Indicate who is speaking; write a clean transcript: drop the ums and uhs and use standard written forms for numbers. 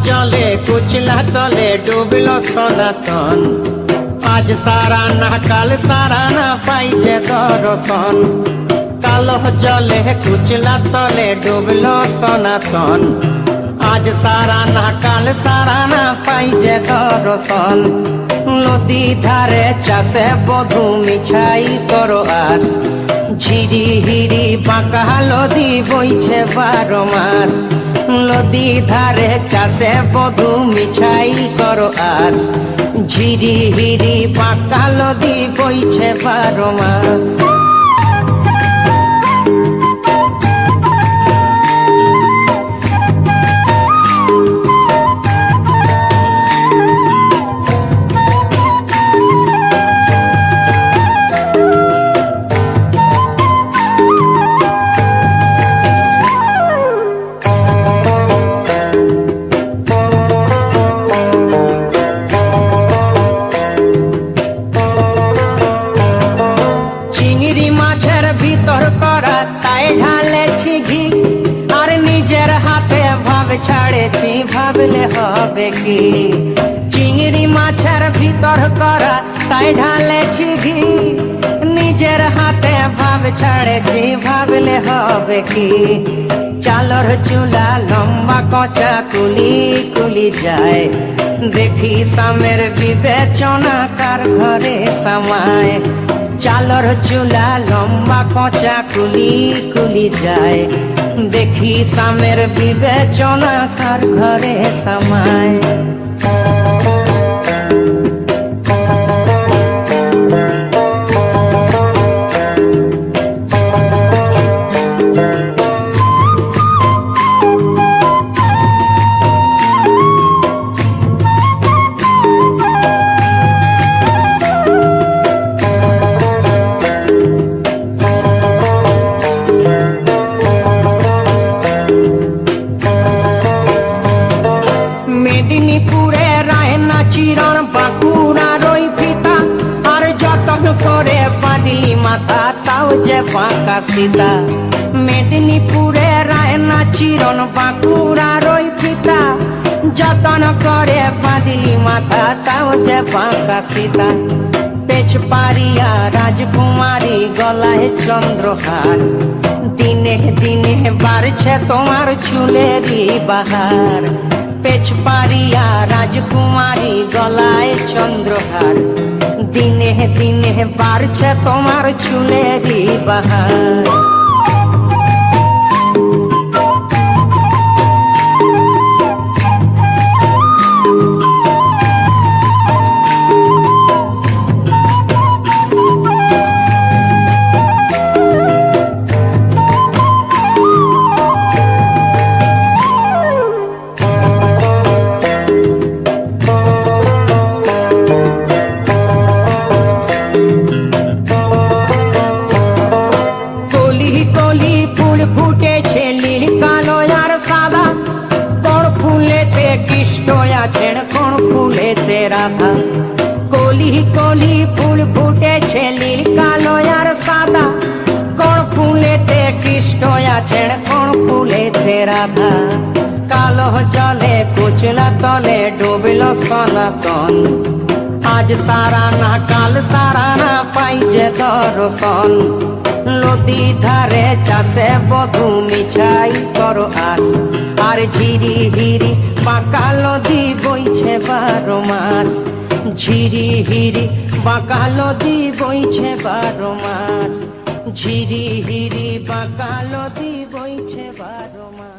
Speaker 1: जले कुचला तले डूबलो सनातन आज सारा ना काल सारा ना पाइजे दर्शन कालो जले कुचला तले डूबलो सनातन आज सारा ना काल सारा ना पाइजे दर्शन नदी धारे चाषे बधू मिछाई करो आस झिरी हिरी बाঁকা নদী বইছে 12 মাস নদী ধারে চাষে বধূ মিছাই করো আস ঝিরি হিরি বাঁকা নদী বইছে 12 মাস ছাড়েছি ভাবলে হবে কি চিংড়ি মাছের ভিতর করা তাই ঢালেছি ঘি নিজের হাতে ভাব ছাড়েছি ভাবলে হবে কি চালর চুলা লম্বা কচা কুলি কুলি যায় দেখি সামের বিবেচনা কার ঘরে সামায় চালর চুলা লম্বা কচা কুলি কুলি যায় দেখি সামের বিবেচনা কার ঘরে সামায় মেদিনীপুরে রায়না চিরণ বাঁকুড়ার ওই ফিতা আর যতন করে বাঁধলি মাথা তাও যে বাঁকা সীতা মেদিনীপুরে রায়না চিরণ বাঁকুড়ার ওই ফিতা যতন করে বাঁধলি মাথা তাও যে বাঁকা সীতা পেছ পারিয়া রাজকুমারী গলায় চন্দ্রহার দিনে দিনে বাড়ছে তোমার চুলেরই বাহার পেছ পারিয়া রাজকুমারী গলায় চন্দ্রহার দিনে দিনে বাড়ছে তোমার চুলেরই বাহার কোন ফুলেতে রাধা কলি কলি ফুল ফুটেছে নীল কালো আর সাদা কোন ফুলেতে কৃষ্ণ আছেন কোন ফুলেতে রাধা কালো জলে কুচলা তলে ডুবল সনাতন আজ সারা না কাল সারা না পাইছে দর্শন নদী ধারে চাষে বধূ মিছাই করো আস আর ঝিরি হিরি বাঁকা নদী বইছে 12 মাস ঝিরি হিরি বাঁকা নদী বইছে 12 মাস ঝিরি হিরি বাঁকা নদী বইছে 12 মাস।